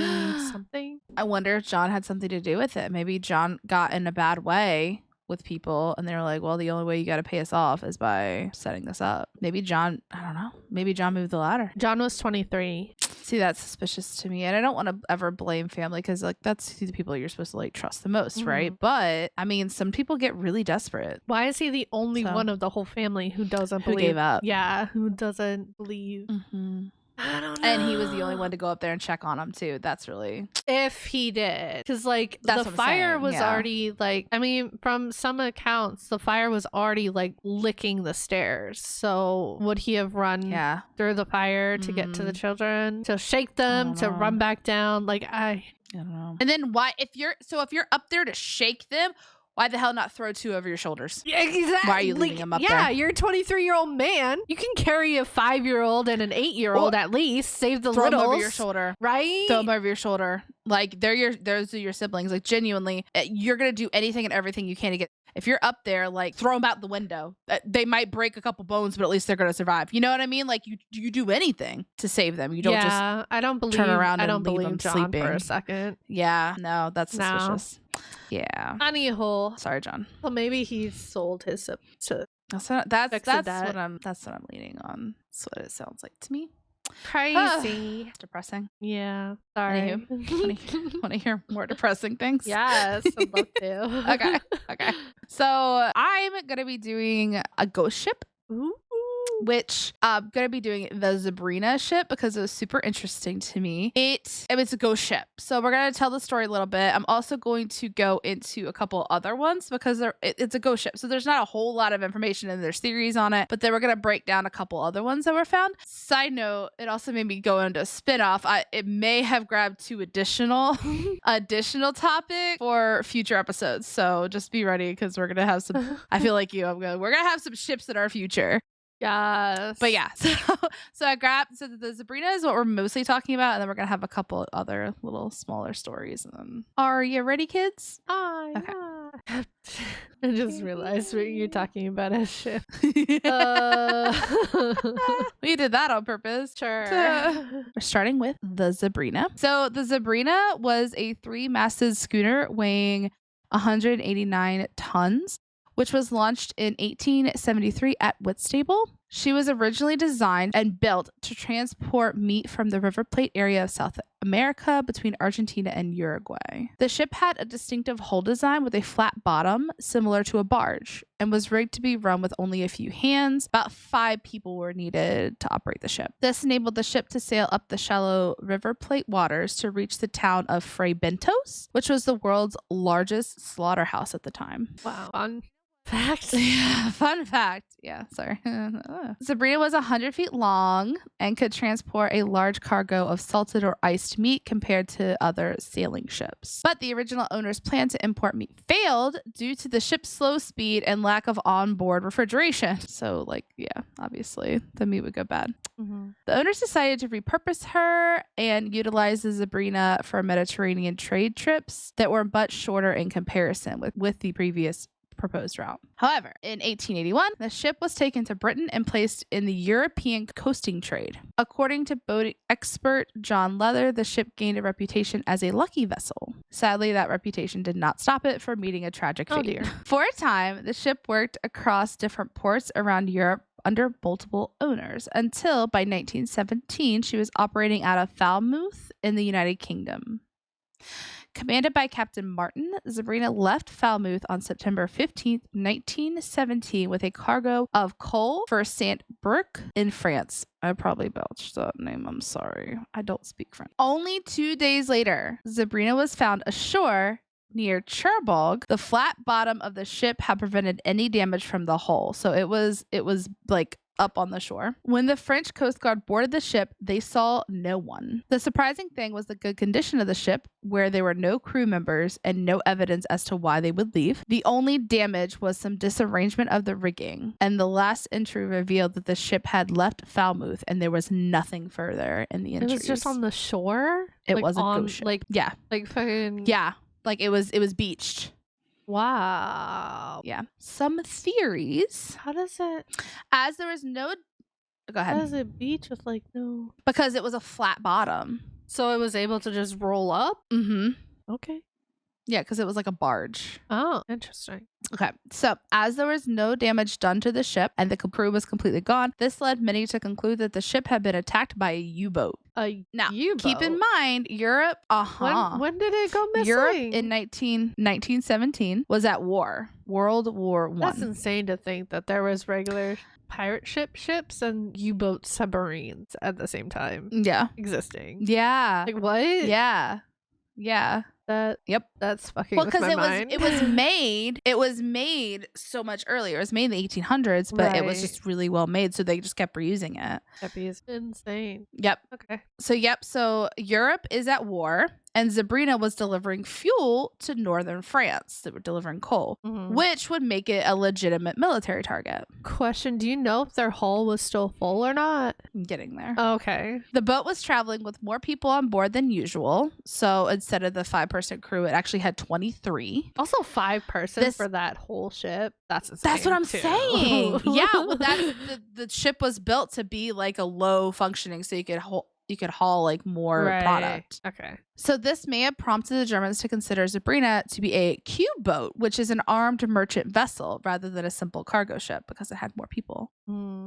something. I wonder if John had something to do with it. Maybe John got in a bad way with people and they were like, well, the only way you got to pay us off is by setting this up. Maybe John, I don't know. Maybe John moved the ladder. John was 23. See, that's suspicious to me. And I don't want to ever blame family because, like, that's the people you're supposed to, like, trust the most, right? But, I mean, some people get really desperate. Why is he the only one of the whole family who doesn't believe? Who gave up. Yeah, who doesn't believe. I don't know. And he was the only one to go up there and check on him, too. That's really... If he did. Because, like, that's the fire was already, like... I mean, from some accounts, the fire was already, like, licking the stairs. So, would he have run through the fire to get to the children? To shake them? To run back down? Like, I don't know. And then why... If you're up there to shake them... Why the hell not throw two over your shoulders? Yeah, exactly. Why are you leaving them up there? Yeah, you're a 23-year-old man. You can carry a 5-year-old and an 8-year-old at least. Save the throw littles. Throw them over your shoulder. Right? Throw them over your shoulder. Like, those are your siblings. Like, genuinely, you're going to do anything and everything you can to get... If you're up there, like, throw them out the window. They might break a couple bones, but at least they're going to survive. You know what I mean? Like, you do anything to save them. You don't I don't believe, turn around and leave believe them John sleeping for a second. Yeah, no, that's suspicious. Yeah. Anywho. Sorry, John. Well, maybe he sold his to that's what I'm leaning on. That's what it sounds like to me. Crazy. It's depressing. Yeah. Sorry. Want to hear more depressing things? Yes, I'd love to. Okay. So I'm gonna be doing a ghost ship. Ooh. Which I'm gonna be doing the Sabrina ship because it was super interesting to me. It's a ghost ship, so we're gonna tell the story a little bit. I'm also going to go into a couple other ones because it's a ghost ship, so there's not a whole lot of information and there's theories on it. But then we're gonna break down a couple other ones that were found. Side note: it also made me go into a spinoff. It may have grabbed 2 additional topics for future episodes, so just be ready because we're gonna have some. I feel like we're gonna have some ships in our future. Yes. But yeah, so I grabbed the Sabrina is what we're mostly talking about, and then we're gonna have a couple other little smaller stories. And then, are you ready, kids? Yeah. I just realized what you're talking about a ship. We did that on purpose. Sure. We're starting with the Sabrina. So the Sabrina was a 3-masted schooner weighing 189 tons, which was launched in 1873 at Whitstable. She was originally designed and built to transport meat from the River Plate area of South America between Argentina and Uruguay. The ship had a distinctive hull design with a flat bottom, similar to a barge, and was rigged to be run with only a few hands. About 5 people were needed to operate the ship. This enabled the ship to sail up the shallow River Plate waters to reach the town of Fray Bentos, which was the world's largest slaughterhouse at the time. Wow. Fun fact. Yeah, fun fact. Yeah, sorry. Sabrina was 100 feet long and could transport a large cargo of salted or iced meat compared to other sailing ships. But the original owner's plan to import meat failed due to the ship's slow speed and lack of onboard refrigeration. So, obviously, the meat would go bad. Mm-hmm. The owners decided to repurpose her and utilize the Sabrina for Mediterranean trade trips that were much shorter in comparison with the previous proposed route. However, in 1881, the ship was taken to Britain and placed in the European coasting trade. According to boating expert John Leather, the ship gained a reputation as a lucky vessel. Sadly, that reputation did not stop it from meeting a tragic fate. Oh dear. For a time, the ship worked across different ports around Europe under multiple owners until by 1917 she was operating out of Falmouth in the United Kingdom. Commanded by Captain Martin, Sabrina left Falmouth on September 15th, 1917 with a cargo of coal for Saint-Brieuc in France. I probably belched that name. I'm sorry. I don't speak French. Only 2 days later, Sabrina was found ashore near Cherbourg. The flat bottom of the ship had prevented any damage from the hull. So it was like up on the shore. When the French Coast Guard boarded the ship, they saw no one. The surprising thing was the good condition of the ship, where there were no crew members and no evidence as to why they would leave. The only damage was some disarrangement of the rigging, and the last entry revealed that the ship had left Falmouth and there was nothing further in the entries. It was just on the shore? It was a ghost ship. Yeah. Like fucking... Yeah. Like it was beached. Wow. Yeah. Some theories. How does it... As there was no... Go ahead. How does it beach with no... Because it was a flat bottom. So it was able to just roll up? Mm-hmm. Okay. Yeah, because it was like a barge. Oh, interesting. Okay, so as there was no damage done to the ship and the crew was completely gone, this led many to conclude that the ship had been attacked by a U-boat. Now, U-boat? Keep in mind, Europe, When did it go missing? Europe in 1917 was at war. World War I. That's insane to think that there was regular pirate ships and U-boat submarines at the same time. Yeah. Existing. Yeah. Like what? Yeah. Yeah. That's fucking well, because it was made so much earlier. It was made in the 1800s, but it was just really well made, so they just kept reusing it. That'd be insane. Yep. Okay. So Europe is at war, and Sabrina was delivering fuel to northern France. They were delivering coal, which would make it a legitimate military target. Question: do you know if their hull was still full or not? I'm getting there. Okay. The boat was traveling with more people on board than usual, so instead of the 5-person crew, it actually had 23. Also 5 person for that whole ship. That's insane. That's what I'm too. saying. Yeah, well, the ship was built to be like a low functioning, so you could haul like more product. Okay. So this may have prompted the Germans to consider Sabrina to be a Q-boat, which is an armed merchant vessel rather than a simple cargo ship because it had more people.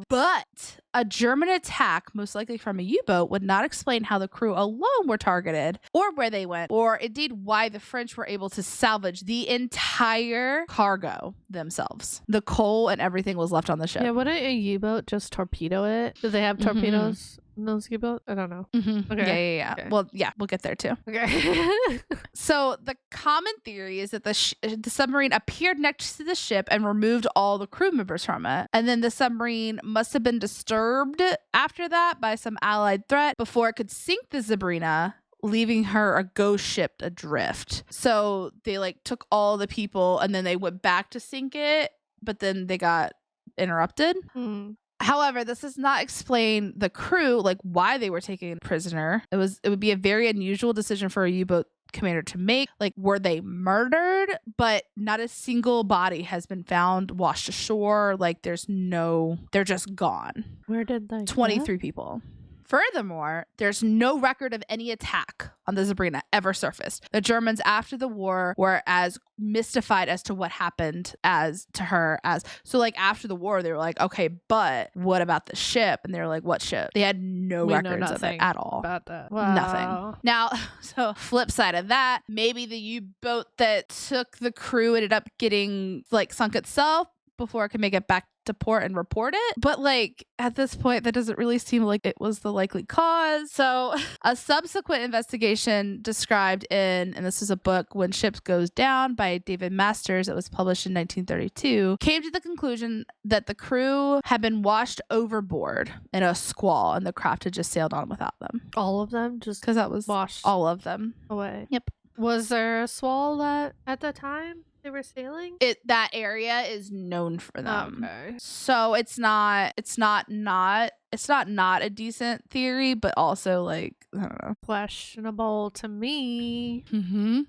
But a German attack, most likely from a U-boat, would not explain how the crew alone were targeted or where they went, or indeed why the French were able to salvage the entire cargo themselves. The coal and everything was left on the ship. Yeah, wouldn't a U-boat just torpedo it? Do they have torpedoes? Those U-boat? I don't know. Okay. Yeah. Okay. Well, yeah, we'll get there too. Okay. So the common theory is that the submarine appeared next to the ship and removed all the crew members from it. And then the submarine must have been disturbed after that by some allied threat before it could sink the Sabrina, leaving her a ghost ship adrift. So they took all the people and then they went back to sink it, but then they got interrupted. However, this does not explain the crew, why they were taken prisoner. It would be a very unusual decision for a U-boat commander to make. Like, were they murdered? But not a single body has been found washed ashore. Like, they're just gone. Where did they 23 people. Furthermore, there's no record of any attack on the Sabrina ever surfaced. The Germans after the war were as mystified as to what happened as to her as. So like after the war, they were like, okay, but what about the ship? And they were like, what ship? They had no records of it at all. About that. Wow. Nothing. Now, so flip side of that, maybe the U-boat that took the crew ended up getting like sunk itself before it could make it back to port and report it. But like at this point, that doesn't really seem like it was the likely cause. So a subsequent investigation described and this is a book, When Ships Goes Down by David Masters, that was published in 1932, came to the conclusion that the crew had been washed overboard in a squall and the craft had just sailed on without them. All of them? Just because that was washed all of them away. Yep. Was there a squall that at the time they were sailing? That area is known for them. Okay. So it's not a decent theory, but also like, I don't know. Questionable to me. Mm-hmm.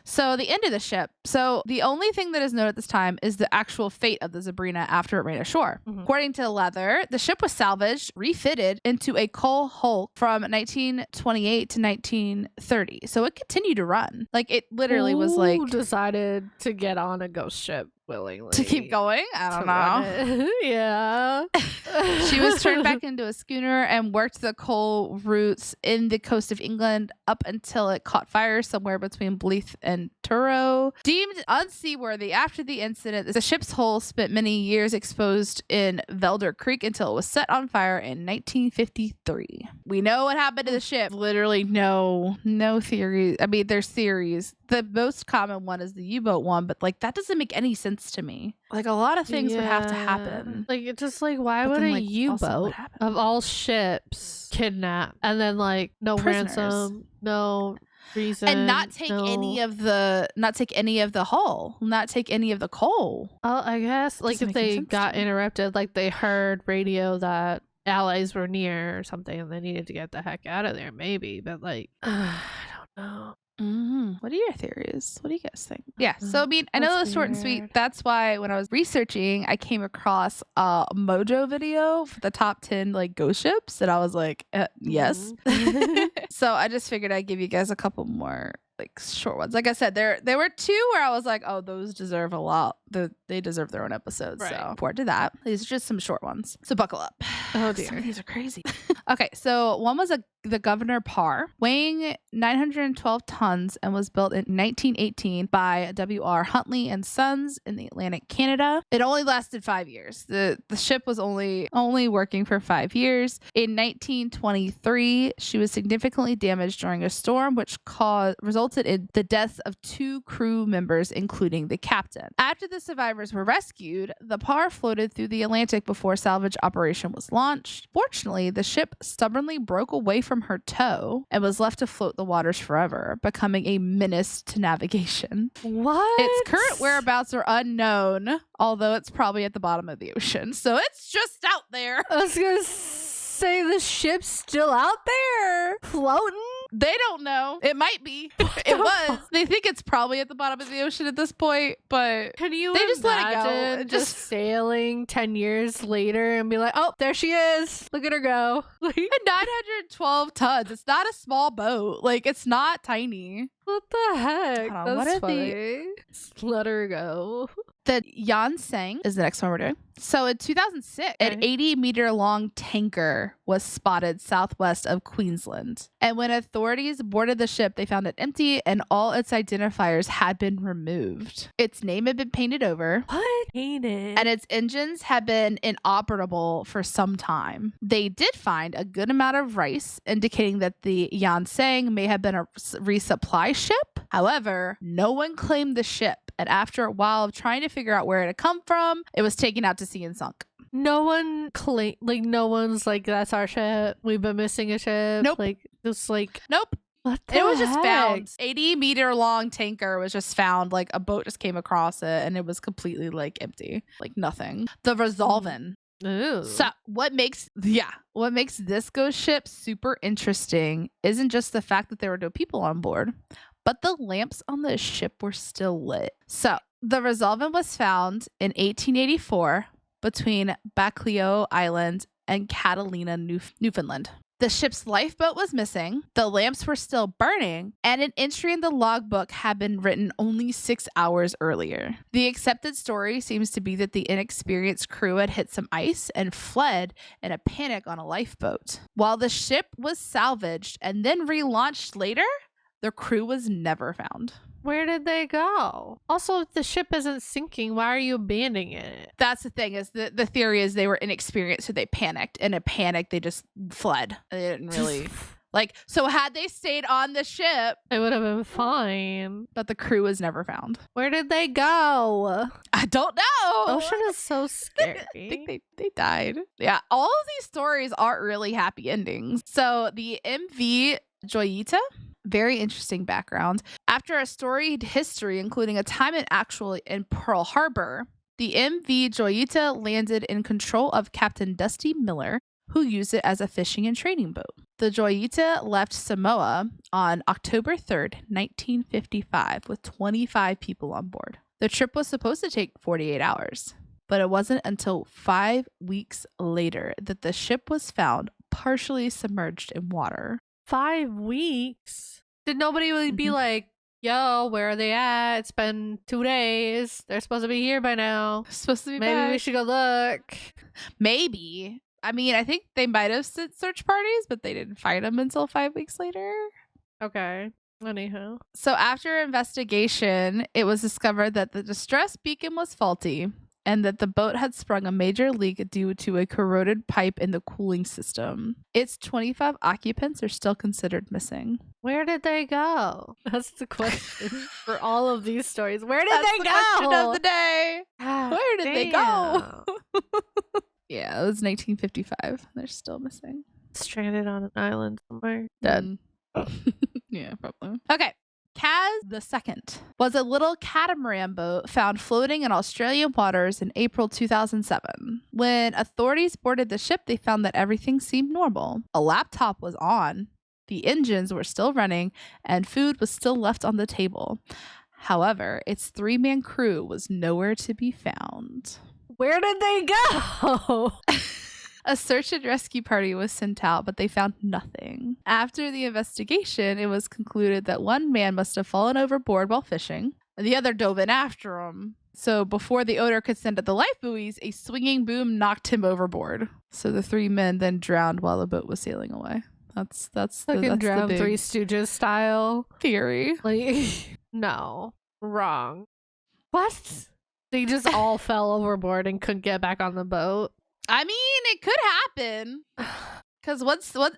So the end of the ship. So the only thing that is known at this time is the actual fate of the Sabrina after it ran ashore. Mm-hmm. According to Leather, the ship was salvaged, refitted into a coal hulk from 1928 to 1930. So it continued to run. Like it literally was like decided to get on a ghost ship willingly to keep going. I don't know. Yeah. She was turned back into a schooner and worked the coal routes in the coast of England up until it caught fire somewhere between Blyth and Truro. Deemed unseaworthy after the incident, the ship's hull spent many years exposed in Velder Creek until it was set on fire in 1953. We know what happened to the ship. Literally no theories. I mean, there's theories. The most common one is the U-boat one, but like that doesn't make any sense to me. Like a lot of things would have to happen. Like it's just like, why But would then, a like, also U-boat what happened? of all ships kidnap and then like no Prisoners. ransom, no reason, And not take any of the hull, not take any of the coal. Oh, I guess like Doesn't if make any they sense got to me. interrupted, like they heard radio that allies were near or something and they needed to get the heck out of there, maybe. But like, I don't know. What are your theories? What do you guys think? Yeah, so I mean, I know That's it's short and sweet. weird. That's why when I was researching, I came across a Mojo video for the top 10 like ghost ships, and I was like, yes. So I just figured I'd give you guys a couple more like short ones. Like I said, there were two where I was like, oh, those deserve a lot. They deserve their own episodes. Right. So forward to that. These are just some short ones. So buckle up. Oh dear. Some of these are crazy. Okay, so one was the Governor Parr, weighing 912 tons and was built in 1918 by W.R. Huntley and Sons in the Atlantic Canada. It only lasted 5 years. The ship was only working for 5 years. In 1923, she was significantly damaged during a storm, which resulted in the deaths of 2 crew members, including the captain. After the survivors were rescued, the Parr floated through the Atlantic before salvage operation was launched. Fortunately, the ship stubbornly broke away from her tow and was left to float the waters forever, becoming a menace to navigation. What? Its current whereabouts are unknown, although it's probably at the bottom of the ocean. So it's just out there. I was gonna say the ship's still out there floating. They don't know. It might be. It was. They think it's probably at the bottom of the ocean at this point, but Can you they just let it go. imagine It just sailing 10 years later and be like, oh, there she is. Look at her go. Like, 912 tons. It's not a small boat. Like, it's not tiny. what the heck? Hold on, what That's are funny. Just let her go. The Yanseng is the next one we're doing. So in 2006, an 80-meter long tanker was spotted southwest of Queensland. And when authorities boarded the ship, they found it empty and all its identifiers had been removed. Its name had been painted over. What? Painted. And its engines had been inoperable for some time. They did find a good amount of rice, indicating that the Yanseng may have been a resupply ship. However, no one claimed the ship. And after a while of trying to figure out where it had come from, it was taken out to sea and sunk. No one no one's like, that's our ship. We've been missing a ship. Nope. Like, just like, Nope. what the It was just heck? found. 80-meter long tanker was just found. Like a boat just came across it and it was completely like empty. Like nothing. The Resolven. Ooh. So what makes this ghost ship super interesting isn't just the fact that there were no people on board, but the lamps on the ship were still lit. So the Resolven was found in 1884 between Bacalhau Island and Catalina, Newfoundland. The ship's lifeboat was missing, the lamps were still burning, and an entry in the logbook had been written only 6 hours earlier. The accepted story seems to be that the inexperienced crew had hit some ice and fled in a panic on a lifeboat. While the ship was salvaged and then relaunched later, the crew was never found. Where did they go? Also, if the ship isn't sinking, why are you abandoning it? That's the thing, is the theory is they were inexperienced, so they panicked. In a panic, they just fled. They didn't really so had they stayed on the ship, it would have been fine. But the crew was never found. Where did they go? I don't know. Ocean is so scary. I think they died. Yeah, all of these stories aren't really happy endings. So the MV Joyita, very interesting background. After a storied history, including a time in Pearl Harbor, the MV Joyita landed in control of Captain Dusty Miller, who used it as a fishing and trading boat. The Joyita left Samoa on October 3rd, 1955, with 25 people on board. The trip was supposed to take 48 hours, but it wasn't until 5 weeks later that the ship was found partially submerged in water. 5 weeks? Did nobody really be like, yo, where are they at? It's been 2 days. They're supposed to be here by now. Supposed to be Maybe back. we should go look. Maybe. I mean, I think they might have sent search parties, but they didn't find them until 5 weeks later. Okay. Anyhow. So after investigation, it was discovered that the distress beacon was faulty and that the boat had sprung a major leak due to a corroded pipe in the cooling system. Its 25 occupants are still considered missing. Where did they go? That's the question for all of these stories. Where did That's they the go? question of the day. Where did they go? Damn. Yeah, it was 1955. They're still missing. Stranded on an island somewhere. Dead. Yeah, probably. Okay. Kaz II was a little catamaran boat found floating in Australian waters in April 2007. When authorities boarded the ship, they found that everything seemed normal. A laptop was on, the engines were still running, and food was still left on the table. However, its 3-man crew was nowhere to be found. Where did they go? A search and rescue party was sent out, but they found nothing. After the investigation, it was concluded that one man must have fallen overboard while fishing, and the other dove in after him. So before the owner could send out the life buoys, a swinging boom knocked him overboard. So the 3 men then drowned while the boat was sailing away. That's Fucking drowned the big Three Stooges style. theory. Like, no. Wrong. What? They just all fell overboard and couldn't get back on the boat. I mean, it could happen. Because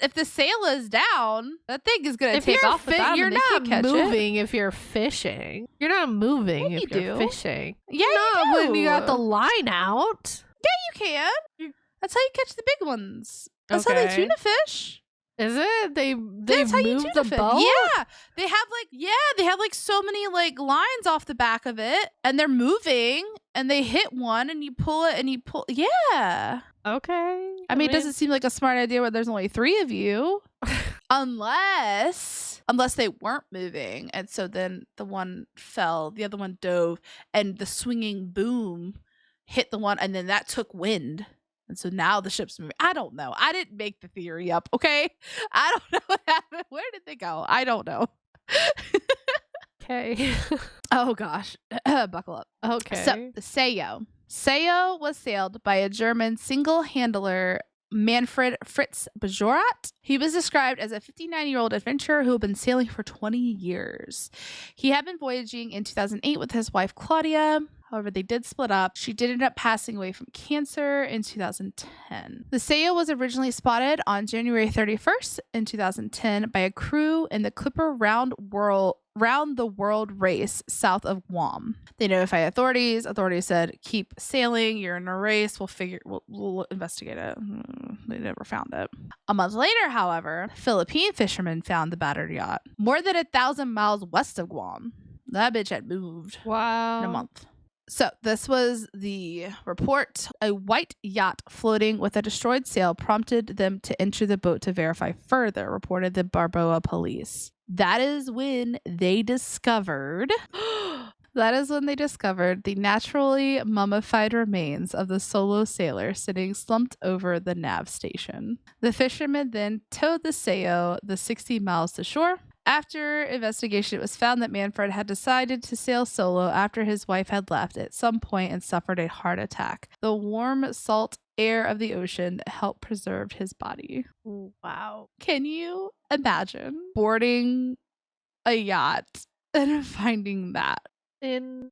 if the sail is down, that thing is gonna take off the bottom. You're and they not can't catch moving if you're fishing. You're not moving Yeah, if you you're do. fishing. Yeah, Not you do. when you got the line out. You can. That's how you catch the big ones. That's how Okay. they tuna fish. Is it? They That's how you moved tuna the fish. boat? Yeah, they have so many like lines off the back of it, and they're moving, and they hit one, and you pull it, and you pull. Yeah. Okay. I mean, it doesn't seem like a smart idea where there's only 3 of you, unless they weren't moving, and so then the one fell, the other one dove, and the swinging boom hit the one, and then that took wind. And so now the ship's moving. I don't know. I didn't make the theory up, okay? I don't know what happened. Where did they go? I don't know. Okay. Oh, gosh. Buckle up. Okay. So, the Seyo. Seyo was sailed by a German single handler, Manfred Fritz Bajorat. He was described as a 59-year-old adventurer who had been sailing for 20 years. He had been voyaging in 2008 with his wife, Claudia. However, they did split up. She did end up passing away from cancer in 2010. The Seyo was originally spotted on January 31st in 2010 by a crew in the Clipper Round the World race south of Guam. They notified authorities. Authorities said, keep sailing. You're in a race. We'll investigate it. They never found it. A month later, however, Philippine fishermen found the battered yacht more than 1,000 miles west of Guam. That bitch had moved Wow. in a month. So this was the report. A white yacht floating with a destroyed sail prompted them to enter the boat to verify further, reported the Balboa police. That is when they discovered the naturally mummified remains of the solo sailor sitting slumped over the nav station. The fishermen then towed the sail the 60 miles to shore. After investigation, it was found that Manfred had decided to sail solo after his wife had left at some point and suffered a heart attack. The warm, salt air of the ocean helped preserve his body. Wow. Can you imagine boarding a yacht and finding that? Insane.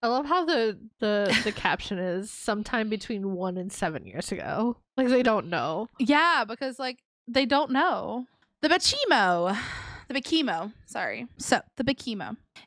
I love how the caption is sometime between 1 and 7 years ago. Like they don't know. Yeah, because like they don't know. The Bikimo,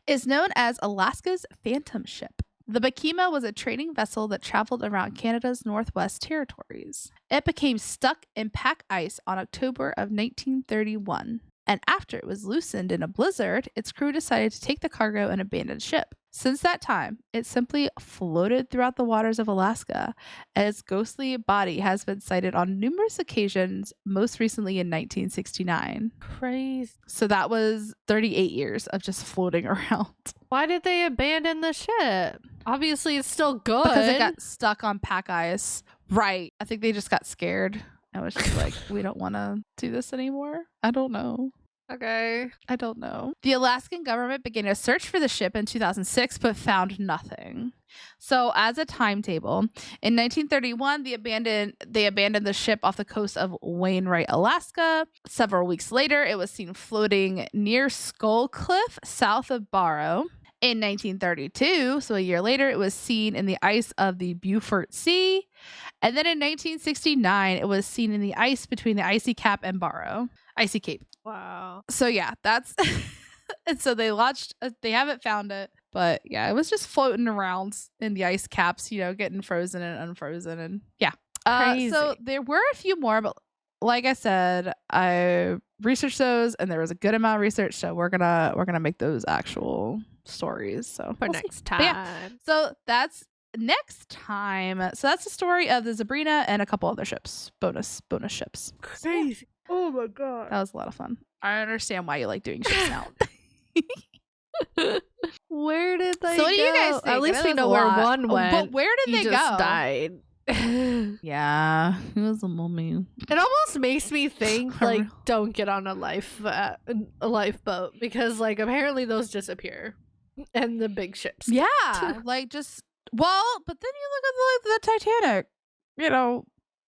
is known as Alaska's Phantom Ship. The Bikimo was a trading vessel that traveled around Canada's Northwest Territories. It became stuck in pack ice on October of 1931. And after it was loosened in a blizzard, its crew decided to take the cargo and abandon ship. Since that time, it simply floated throughout the waters of Alaska, and its ghostly body has been sighted on numerous occasions, most recently in 1969. Crazy. So that was 38 years of just floating around. Why did they abandon the ship? Obviously, it's still good. Because it got stuck on pack ice. Right. I think they just got scared. I was just like, we don't want to do this anymore. I don't know. Okay. I don't know. The Alaskan government began a search for the ship in 2006, but found nothing. So as a timetable, in 1931, they abandoned the ship off the coast of Wainwright, Alaska. Several weeks later, it was seen floating near Skull Cliff, south of Barrow. In 1932, so a year later, it was seen in the ice of the Beaufort Sea. And then in 1969, it was seen in the ice between the Icy Cape and Barrow. Icy Cape. Wow. So yeah, that's and so they they haven't found it, but yeah, it was just floating around in the ice caps, getting frozen and unfrozen, and yeah. Crazy. So there were a few more, but like I said, I researched those, and there was a good amount of research, so we're gonna make those actual stories. So for next time. Yeah. So that's next time. So that's the story of the Zabrina and a couple other ships, bonus ships. Crazy. So, oh my god, that was a lot of fun. I understand why you like doing ships now. Where did they So what go? do you guys think? At least we know where where one went. But where did He they just go? died. Yeah, he was a mummy. It almost makes me think like don't get on a lifeboat because like apparently those disappear and the big ships. Yeah, like just but then you look at the Titanic.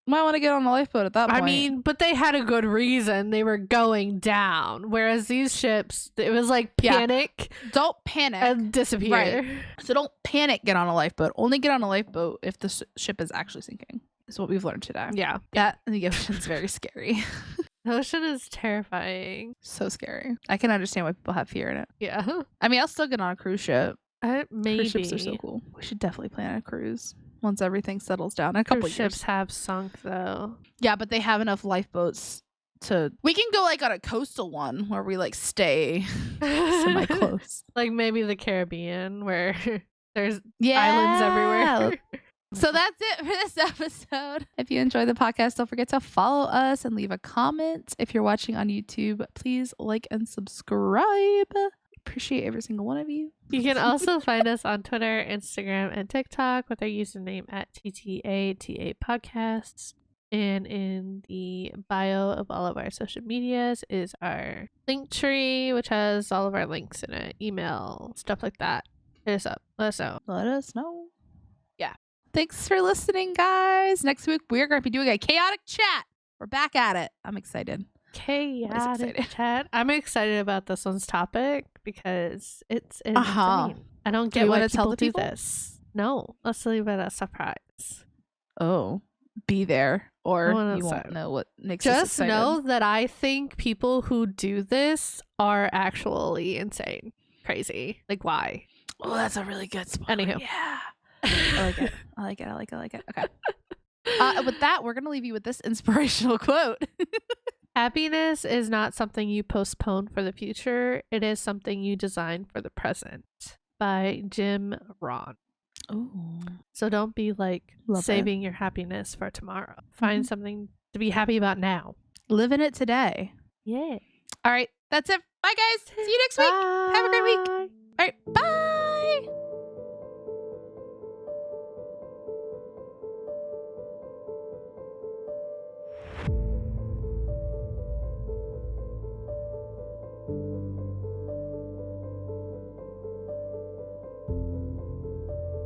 Might want to get on the lifeboat at that point. I mean, but they had a good reason. They were going down, whereas these ships, it was like panic. Yeah. Don't panic and disappear. Right. So don't panic. Get on a lifeboat. Only get on a lifeboat if the ship is actually sinking. Is what we've learned today. Yeah. That in the ocean's very scary. The ocean is terrifying. So scary. I can understand why people have fear in it. Yeah. I mean, I'll still get on a cruise ship. Maybe. Cruise ships are so cool. We should definitely plan a cruise once everything settles down. In a couple Cruise years. ships have sunk though. Yeah, but they have enough lifeboats to. We can go like on a coastal one where we like stay semi close. Like maybe the Caribbean where there's islands everywhere. So that's it for this episode. If you enjoyed the podcast, don't forget to follow us and leave a comment. If you're watching on YouTube, please like and subscribe. Appreciate every single one of you. You can also find us on Twitter, Instagram, and TikTok with our username at TTATA Podcasts. And in the bio of all of our social medias is our link tree, which has all of our links in it, email, stuff like that. Hit us up. Let us know. Let us know. Yeah. Thanks for listening, guys. Next week, we're going to be doing a chaotic chat. We're back at it. I'm excited. Chaotic chat. I'm excited about this one's topic because it's insane. I don't get why people do this. No, let's leave it a surprise. Oh, be there or you won't know what makes us excited. Just know that I think people who do this are actually insane. Crazy. Like, why? Oh, that's a really good spoiler. Anywho. Yeah. I like it. Okay. With that, we're going to leave you with this inspirational quote. Happiness is not something you postpone for the future. It is something you design for the present. By Jim Rohn. Oh. So don't be like saving your happiness for tomorrow. Find something to be happy about now. Live in it today. Yeah. All right. That's it. Bye, guys. See you next week. Have a great week.